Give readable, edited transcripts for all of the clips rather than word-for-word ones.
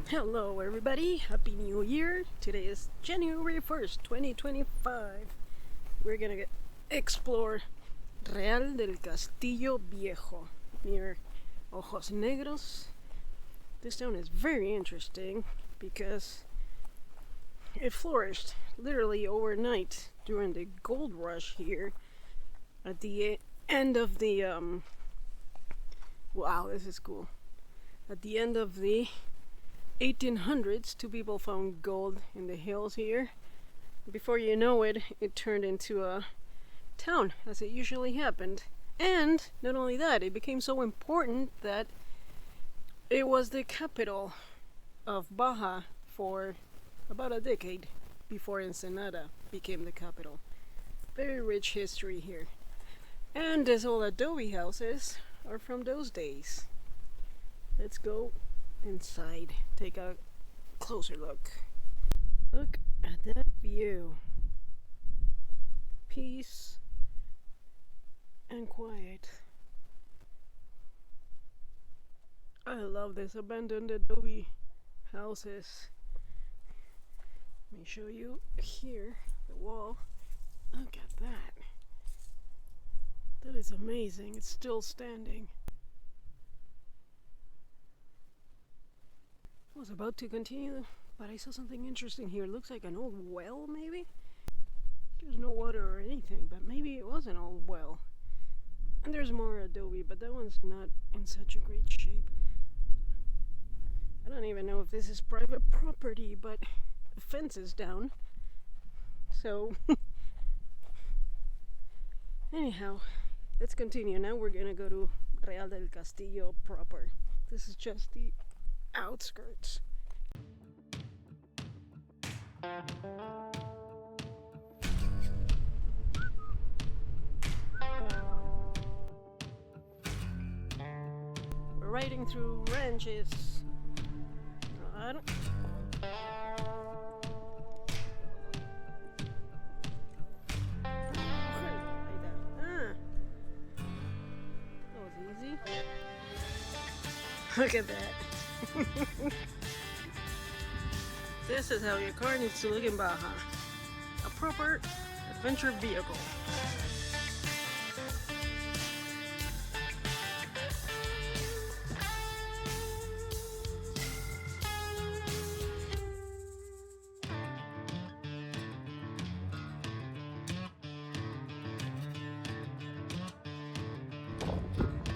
Hello everybody, Happy New Year. Today is January 1st, 2025. We're gonna explore Real del Castillo Viejo near Ojos Negros. This town is very interesting because it flourished literally overnight during the gold rush here at the end of the wow, this is cool. At the end of the 1800s, two people found gold in the hills here. Before you know it, it turned into a town, as it usually happened. And not only that, it became so important that it was the capital of Baja for about a decade before Ensenada became the capital. Very rich history here. And these old adobe houses are from those days. Let's go inside, take a closer look. Look at that view. Peace and quiet. I love this abandoned adobe houses. Let me show you here the wall. Look at that. That is amazing. It's still standing. I was about to continue, but I saw something interesting here. It looks like an old well, maybe? There's no water or anything, but maybe it was an old well. And there's more adobe, but that one's not in such a great shape. I don't even know if this is private property, but the fence is down. So, anyhow, let's continue. Now we're gonna go to Real del Castillo proper. This is just the outskirts. We're riding through ranches. I don't... That was easy. Look at that. This is how your car needs to look in Baja. A proper adventure vehicle.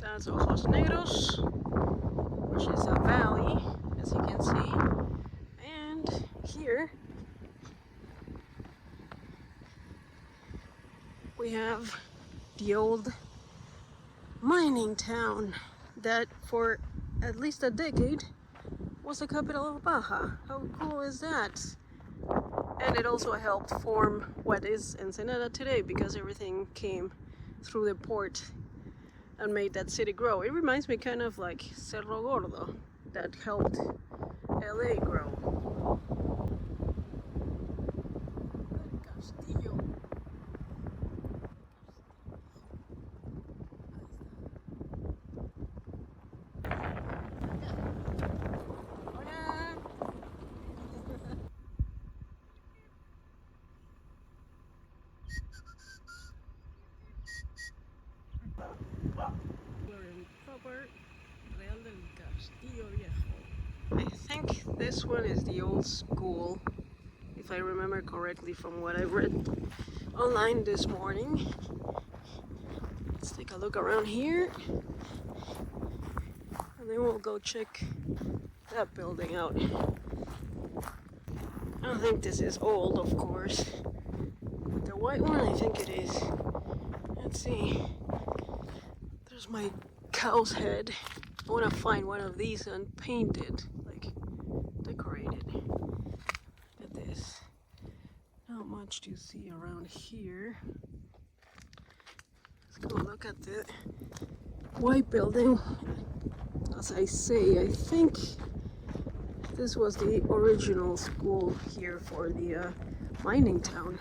That's Ojos Negros, which is a valley, as you can see. And here we have the old mining town that for at least a decade was the capital of Baja. How cool is that? And it also helped form what is Ensenada today because everything came through the port and made that city grow. It reminds me kind of like Cerro Gordo that helped LA grow. Castillo. We're in proper Real del Castillo Viejo. I think this one is the old school, if I remember correctly from what I read online this morning. Let's take a look around here and then we'll go check that building out. I don't think this is old, of course, but the white one I think it is. Let's see. There's my cow's head. I want to find one of these and paint it, like decorated. Look at this. Not much to see around here. Let's go look at the white building. As I say, I think this was the original school here for the mining town.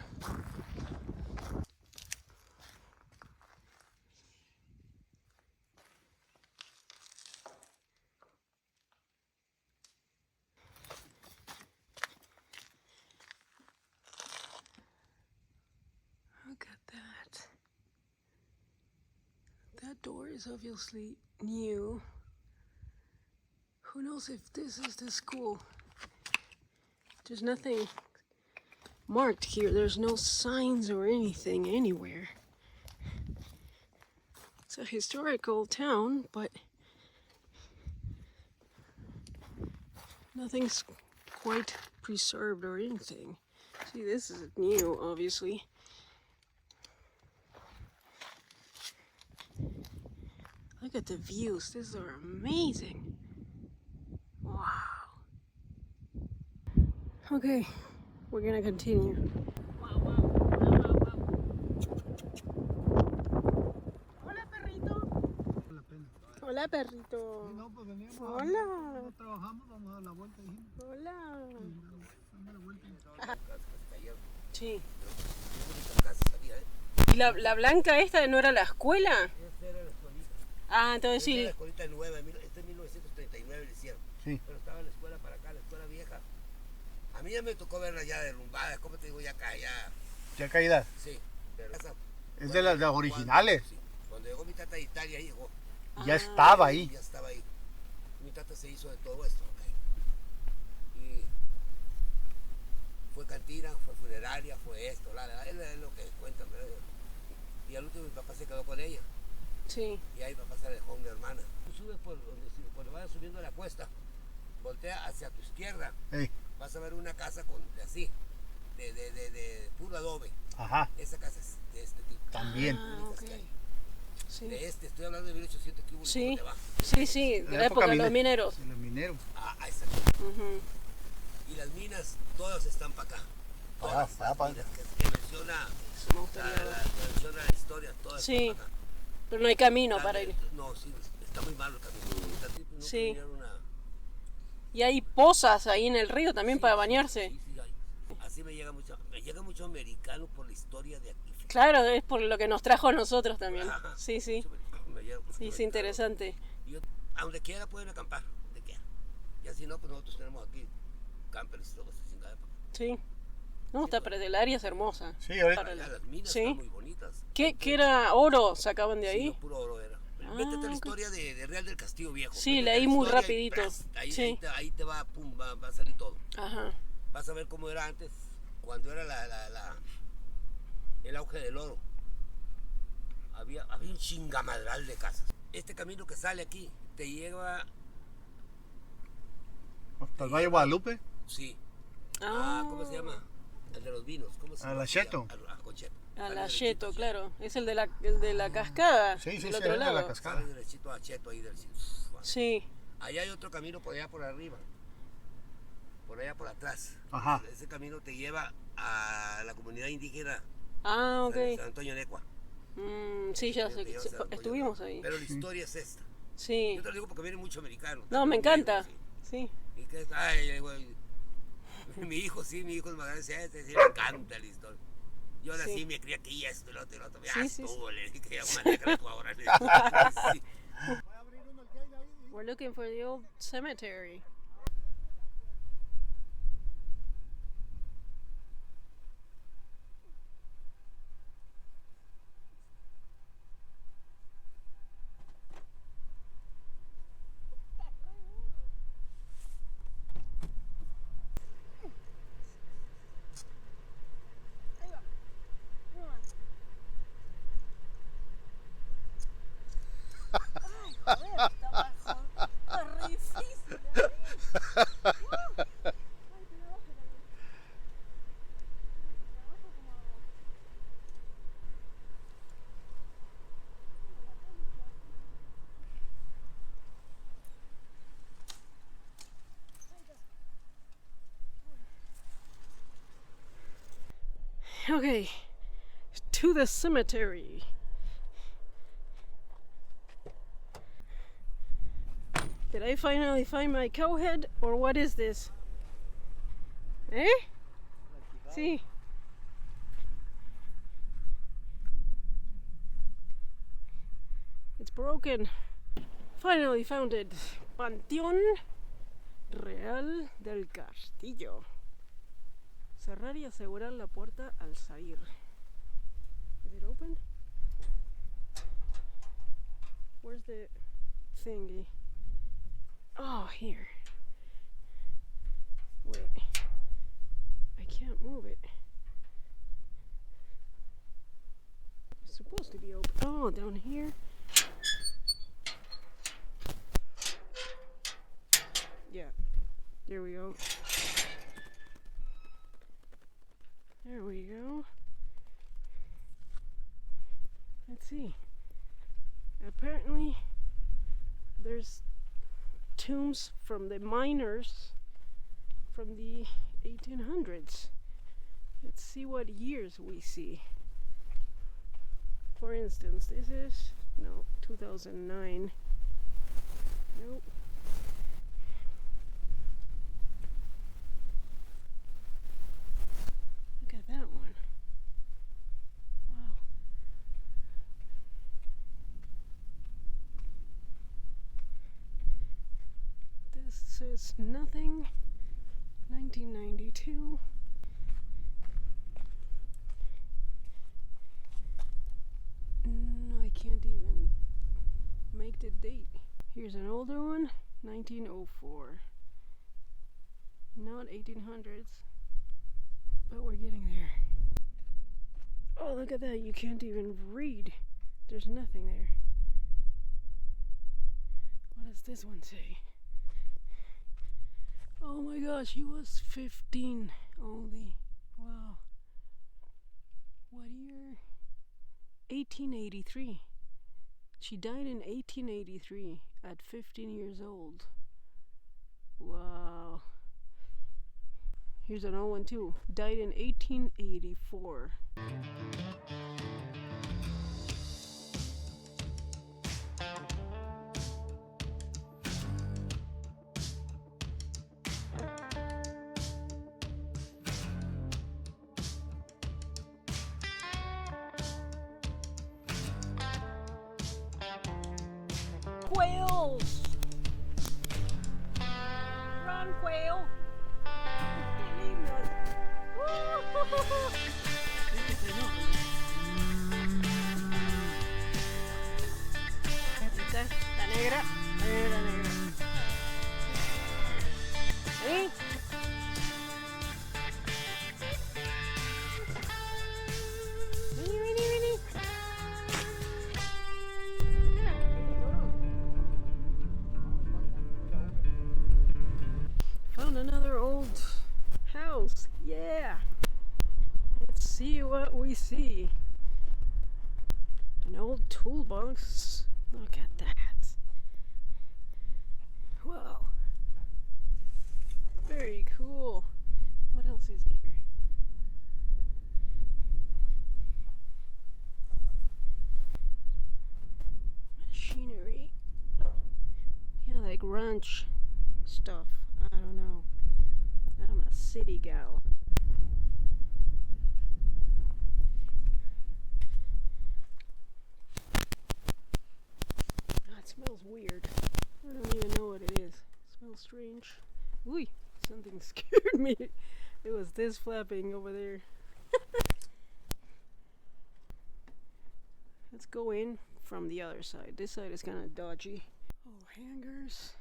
is obviously new. Who knows if this is the school? There's nothing marked here. There's no signs or anything anywhere. It's a historical town, but nothing's quite preserved or anything. See, this is new, obviously. Look at the views. These are amazing. Wow. Okay, we're gonna continue. Wow, wow, wow, wow, wow. Hola, perrito. La pena. Hola, perrito. No, pues veníamos. Hola. No trabajamos, vamos a dar la vuelta. Hola. Damos la vuelta. Sí. ¿Y la blanca esta no era la escuela? Esta era la escuelita. Ah, entonces Esta sí. era la escuelita nueva, esta en 1939 le hicieron. Sí. Pero estaba la escuela para acá, la escuela vieja. A mí ya me tocó verla ya derrumbada, ¿cómo te digo? Ya acá, ya. ¿Ya caídas? Sí. Pero esa, Es de las originales. Sí. Cuando llegó mi tata de Italia, llegó. Ya estaba ahí. Ya estaba ahí. Mi tata se hizo de todo esto, ¿ok? Y fue cantina, fue funeraria, fue esto, es lo que cuentan, ¿verdad? Y al último mi papá se quedó con ella. Sí. Y ahí papá se dejó una hermana. Tú subes cuando vayas subiendo la cuesta, voltea hacia tu izquierda, Hey. vas a ver una casa así, de puro adobe. Ajá. Esa casa es de este tipo. También. Ah, ok. Sí. De estoy hablando de 1800 que hubo Sí. de abajo. Sí, sí, de la época de los mineros. De los mineros. Exacto. Ujú. Y las minas, todas están para acá. Todas Ah, las pa. minas que menciona, Eso me gustaría ver. menciona la historia, todas Sí. están para acá. Pero no hay camino para ir. No, sí, está muy malo el camino. Está tipo, no Sí. tenían una... Y hay pozas ahí en el río también para bañarse. Sí, sí, así me llega mucho americano por la historia de aquí. Claro, es por lo que nos trajo a nosotros también. Ajá. Sí, sí. Me llega mucho Sí, es americano. interesante. Y a donde quiera pueden acampar, donde quiera. Y así no, pues nosotros tenemos aquí campers y todo eso, sin nada. Sí. No, está, pero el área es hermosa. Sí, ahorita. Para Las minas Sí. están muy bonitas. ¿Qué era oro? ¿Sacaban de Sí, ahí? no, puro oro era. Ah, Métete a la ok. historia de Real del Castillo Viejo. Sí, Métete a leí la muy historia y rapidito. ¡pras! Sí. Ahí te va, pum, va a salir todo. Ajá. Vas a ver cómo era antes, cuando era el auge del oro. Había un chingamadral de casas. Este camino que sale aquí te lleva, Hasta el Valle de Guadalupe. sí, Ah, ¿cómo se llama? El de los vinos, ¿cómo se A llama? la Cheto. Concheto. a Sale la derechito Cheto, a claro. Es el de la cascada. Sí, sí, del sí, otro es de la lado. cascada. Sale derechito a Cheto ahí del Sí. Allá hay otro camino por allá por arriba, por allá por atrás. Ajá. Ese camino te lleva a la comunidad indígena Ah, ok. San Antonio Necua. Sí, ya sé. Te lleva a San Antonio Estuvimos Necua. ahí. Pero la historia es esta. Sí. Yo te lo digo porque viene mucho americano. No, me También encanta. viene, Sí. sí. Y que, ay, güey. Mi hijo es más grande, sí, le encanta la historia. Yo nací, Sí. me crié aquí y esto y lo otro y lo otro. Sí, Ya sí, estuvo, le dije, ya me alegra tú ahora. Sí. We're looking for the old cemetery. Okay, to the cemetery. Did I finally find my cowhead, or what is this? ¿Eh? Sí. It's broken. Finally found it. Panteón Real del Castillo. Cerrar y asegurar la puerta al salir. Is it open? Where's the thingy? Oh, here. Wait. I can't move it. It's supposed to be open. Oh, down here. Yeah. There we go. There we go. Let's see. Apparently, there's tombs from the miners from the 1800s. Let's see what years we see. For instance, this is, no, 2009. Nope. Look at that one. Wow. This says nothing. 1992. No, I can't even make the date. Here's an older one, 1904. Not 1800s, but we're getting there. Oh, look at that, you can't even read. There's nothing there. What does this one say? Oh my gosh, he was 15 only. Wow. What year? 1883. She died in 1883 at 15 years old. Wow. Here's an old one too. Died in 1884. Quails! Run, quail! Qué lindos! ¿Viste? La negra, la negra. ¿Sí? Vení, vení, vení. Found another old house. Yeah. Let's see what we see. An old toolbox. Look at that. Wow. Very cool. What else is here? Machinery. Yeah, like ranch stuff. I don't know. I'm a city gal. That smells weird. I don't even know what it is. It smells strange. Ooh, something scared me. It was this flapping over there. Let's go in from the other side. This side is kind of dodgy. Oh, hangers.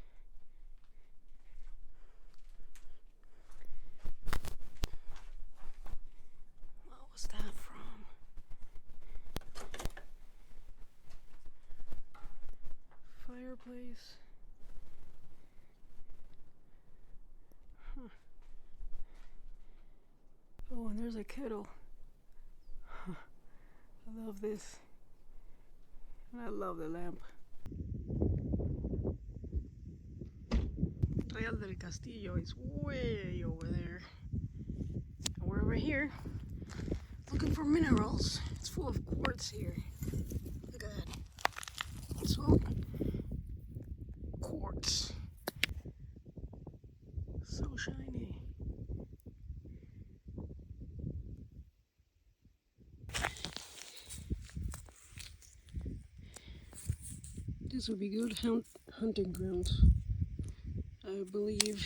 What was that from? Fireplace. Huh. Oh, and there's a kettle. Huh. I love this. And I love the lamp. Real del Castillo is way over there. And we're over here looking for minerals. It's full of quartz here. Look at that. So, quartz. So shiny. This would be good hunting grounds. I believe.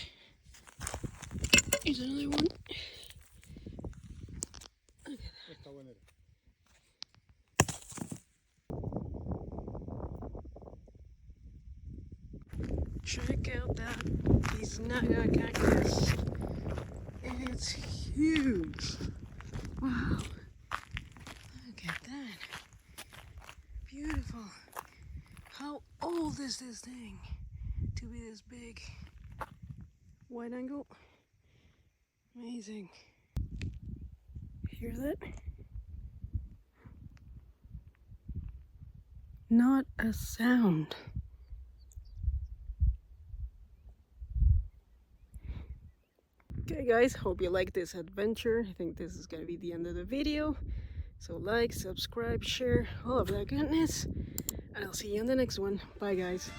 Here's another one. Look at that. Check out that Biznaga cactus. It's huge. Wow. Look at that. Beautiful. How old is this thing to be this big? Wide angle. Amazing. Hear that? Not a sound. Okay guys, hope you like this adventure. I think this is gonna be the end of the video. So like, subscribe, share, all of that goodness. And I'll see you in the next one. Bye guys.